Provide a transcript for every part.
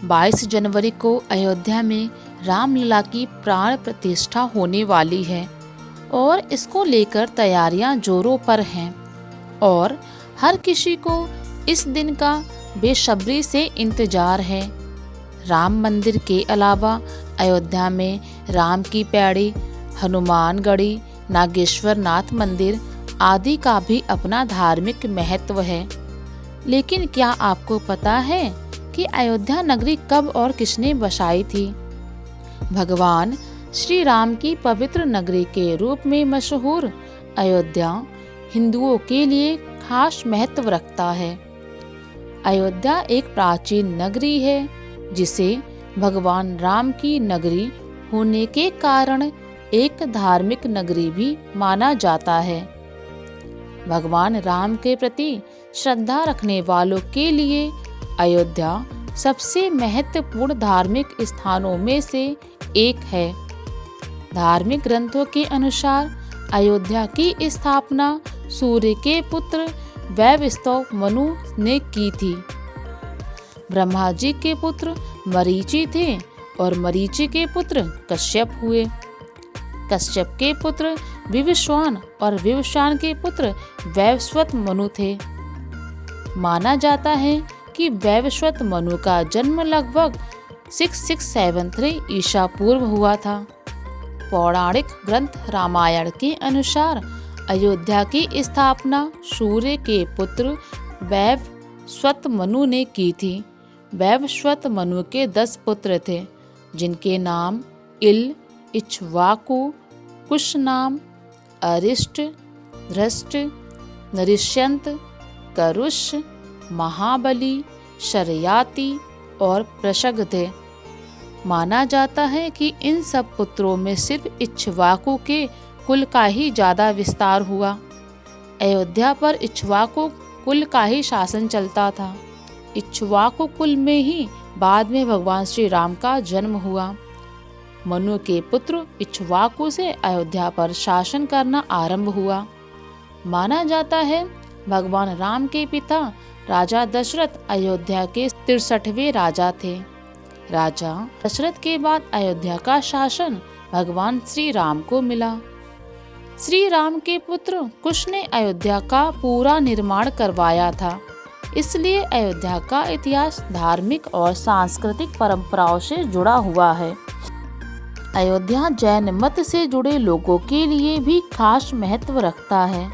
22 जनवरी को अयोध्या में रामलला की प्राण प्रतिष्ठा होने वाली है और इसको लेकर तैयारियां जोरों पर हैं और हर किसी को इस दिन का बेसब्री से इंतजार है। राम मंदिर के अलावा अयोध्या में राम की पैड़ी, हनुमानगढ़ी, नागेश्वर नाथ मंदिर आदि का भी अपना धार्मिक महत्व है। लेकिन क्या आपको पता है कि अयोध्या नगरी कब और किसने बसाई थी? भगवान श्री राम की पवित्र नगरी के रूप में मशहूर अयोध्या हिंदुओं के लिए खास महत्व रखता है। अयोध्या एक प्राचीन नगरी है जिसे भगवान राम की नगरी होने के कारण एक धार्मिक नगरी भी माना जाता है। भगवान राम के प्रति श्रद्धा रखने वालों के लिए अयोध्या सबसे महत्वपूर्ण धार्मिक स्थानों में से एक है। धार्मिक ग्रंथों के अनुसार अयोध्या की स्थापना सूर्य के पुत्र वैवस्वत मनु ने की थी। ब्रह्मा जी के पुत्र मरीचि थे और मरीचि के पुत्र कश्यप हुए। कश्यप के पुत्र विवस्वान और विवस्वान के पुत्र वैवस्वत मनु थे। माना जाता है कि वैवस्वत मनु का जन्म लगभग 6673 ईसा पूर्व हुआ था। पौराणिक ग्रंथ रामायण के अनुसार अयोध्या की स्थापना सूर्य के पुत्र वैवस्वत मनु ने की थी। वैवस्वत मनु के 10 पुत्र थे जिनके नाम इल, इक्ष्वाकु, कुशनाम, अरिष्ट, धृष्ट, नरिष्यंत, करुष, महाबली, शरयाति और प्रशग थे। माना जाता है कि इन सब पुत्रों में सिर्फ इक्ष्वाकु के कुल का ही ज्यादा विस्तार हुआ। अयोध्या पर इक्ष्वाकु कुल का ही शासन चलता था। इक्ष्वाकु कुल में ही बाद में भगवान श्री राम का जन्म हुआ। मनु के पुत्र इक्ष्वाकु से अयोध्या पर शासन करना आरंभ हुआ। माना जाता है भगवान राम के पिता राजा दशरथ अयोध्या के 63वें राजा थे। राजा दशरथ के बाद अयोध्या का शासन भगवान श्री राम को मिला। श्री राम के पुत्र कुश ने अयोध्या का पूरा निर्माण करवाया था। इसलिए अयोध्या का इतिहास धार्मिक और सांस्कृतिक परंपराओं से जुड़ा हुआ है। अयोध्या जैन मत से जुड़े लोगों के लिए भी खास महत्व रखता है।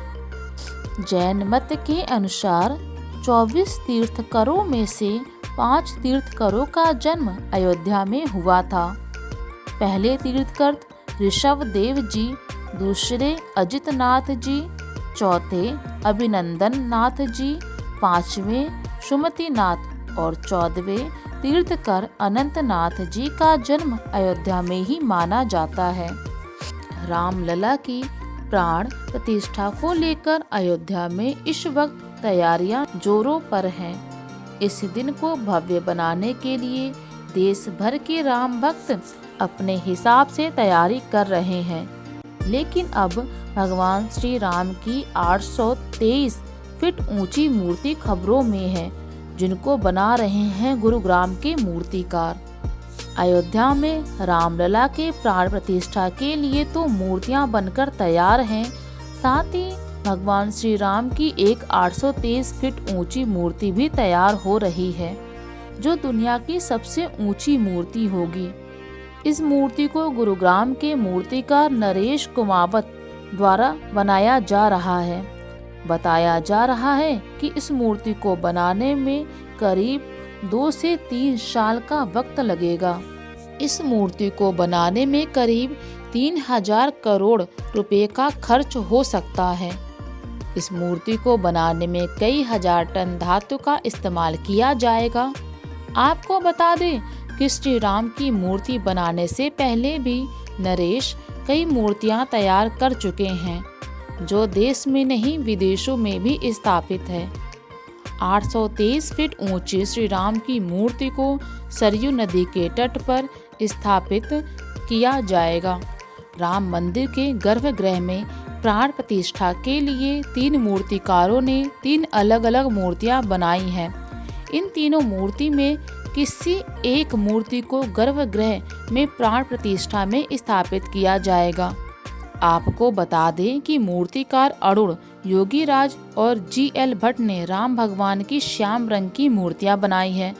जैन मत के अनुसार 24 तीर्थंकरों में से 5 तीर्थंकरों का जन्म अयोध्या में हुआ था। पहले तीर्थंकर ऋषभ देव जी, दूसरे अजित नाथ जी, चौथे अभिनंदन नाथ जी, 5वें सुमति नाथ और 14वें तीर्थंकर अनंतनाथ जी का जन्म अयोध्या में ही माना जाता है। रामलला की प्राण प्रतिष्ठा को लेकर अयोध्या में इस वक्त तैयारियां जोरों पर हैं। इस दिन को भव्य बनाने के लिए देश भर के राम भक्त अपने हिसाब से तैयारी कर रहे हैं। लेकिन अब भगवान श्री राम की 823 फीट ऊंची मूर्ति खबरों में है, जिनको बना रहे हैं गुरुग्राम के मूर्तिकार। अयोध्या में रामलला के प्राण प्रतिष्ठा के लिए तो मूर्तियां बनकर तैयार हैं, साथ ही भगवान श्री राम की एक 823 फीट ऊंची मूर्ति भी तैयार हो रही है, जो दुनिया की सबसे ऊंची मूर्ति होगी। इस मूर्ति को गुरुग्राम के मूर्तिकार नरेश कुमावत द्वारा बनाया जा रहा है। बताया जा रहा है कि इस मूर्ति को बनाने में करीब 2 से 3 साल का वक्त लगेगा। इस मूर्ति को बनाने में करीब 3000 करोड़ रुपए का खर्च हो सकता है। इस मूर्ति को बनाने में कई हजार टन धातु का इस्तेमाल किया जाएगा। आपको बता दें कि श्री राम की मूर्ति बनाने से पहले भी नरेश कई मूर्तियां तैयार कर चुके हैं, जो देश में नहीं विदेशों में भी स्थापित है। 823 फीट ऊंची श्री राम की मूर्ति को सरयू नदी के तट पर स्थापित किया जाएगा। राम मंदिर के गर्भगृह में प्राण प्रतिष्ठा के लिए 3 मूर्तिकारों ने 3 अलग अलग मूर्तियां बनाई हैं। इन तीनों मूर्ति में किसी एक मूर्ति को गर्भगृह में प्राण प्रतिष्ठा में स्थापित किया जाएगा। आपको बता दें कि मूर्तिकार अरुण योगीराज और जी.एल. भट्ट ने राम भगवान की श्याम रंग की मूर्तियां बनाई हैं,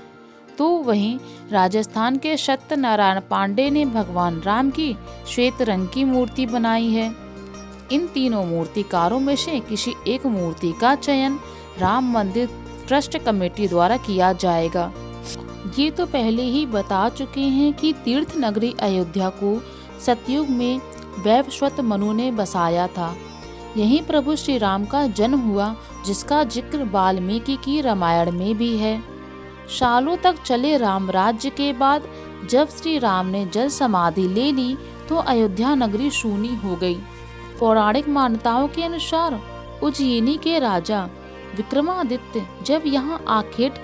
तो वहीं राजस्थान के सत्यनारायण पांडे ने भगवान राम की श्वेत रंग की मूर्ति बनाई है। इन तीनों मूर्तिकारों में से किसी एक मूर्ति का चयन राम मंदिर ट्रस्ट कमेटी द्वारा किया जाएगा। ये तो पहले ही बता चुके हैं कि तीर्थ नगरी अयोध्या को सतयुग में वैवस्वत मनु ने बसाया था। यहीं प्रभु श्री राम का जन्म हुआ, जिसका जिक्र वाल्मीकि की रामायण में भी है। सालों तक चले राम राज्य के बाद जब श्री राम ने जल समाधि ले ली तो अयोध्या नगरी सूनी हो गई। पौराणिक मान्यताओं के अनुसार उज्जैनी के राजा विक्रमादित्य जब यहाँ आखेट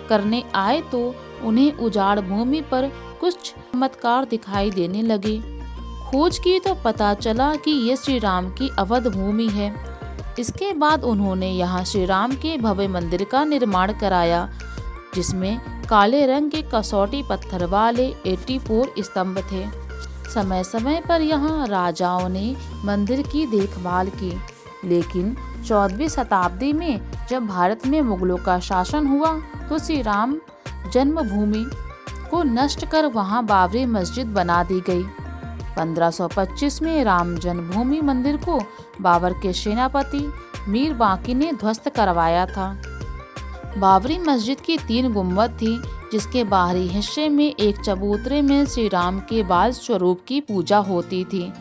करने आए तो उन्हें उजाड़ भूमि पर कुछ चमत्कार दिखाई देने लगे। खोज की तो पता चला कि ये श्री राम की अवध भूमि है। इसके बाद उन्होंने यहाँ श्री राम के भव्य मंदिर का निर्माण कराया, जिसमें काले रंग के कसौटी पत्थर वाले 84 स्तंभ थे। समय समय पर यहाँ राजाओं ने मंदिर की देखभाल की, लेकिन 14वीं शताब्दी में जब भारत में मुगलों का शासन हुआ तो श्री राम जन्मभूमि को नष्ट कर वहां बाबरी मस्जिद बना दी गई। 1525 में राम जन्मभूमि मंदिर को बाबर के सेनापति मीर बांकी ने ध्वस्त करवाया था। बाबरी मस्जिद की 3 गुंबद थी, जिसके बाहरी हिस्से में एक चबूतरे में श्री राम के बाल स्वरूप की पूजा होती थी।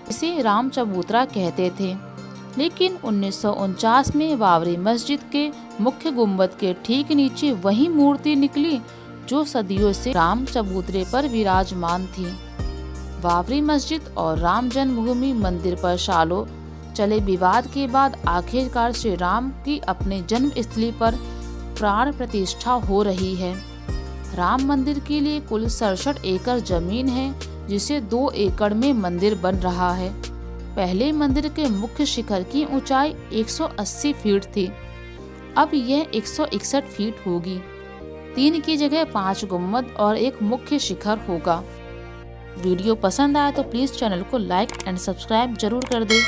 इसे राम चबूतरा कहते थे। लेकिन 1949 में बाबरी मस्जिद के मुख्य गुंबद के ठीक नीचे वही मूर्ति निकली जो सदियों से राम चबूतरे पर विराजमान थी। बाबरी मस्जिद और राम जन्मभूमि मंदिर पर सालों चले विवाद के बाद आखिरकार श्री राम की अपने जन्म स्थली पर प्राण प्रतिष्ठा हो रही है। राम मंदिर के लिए कुल 67 एकड़ जमीन है, जिसे 2 एकड़ में मंदिर बन रहा है। पहले मंदिर के मुख्य शिखर की ऊंचाई 180 फीट थी, अब यह 161 फीट होगी। 3 की जगह 5 गुंबद और एक मुख्य शिखर होगा। वीडियो पसंद आया तो प्लीज़ चैनल को लाइक एंड सब्सक्राइब जरूर कर दें।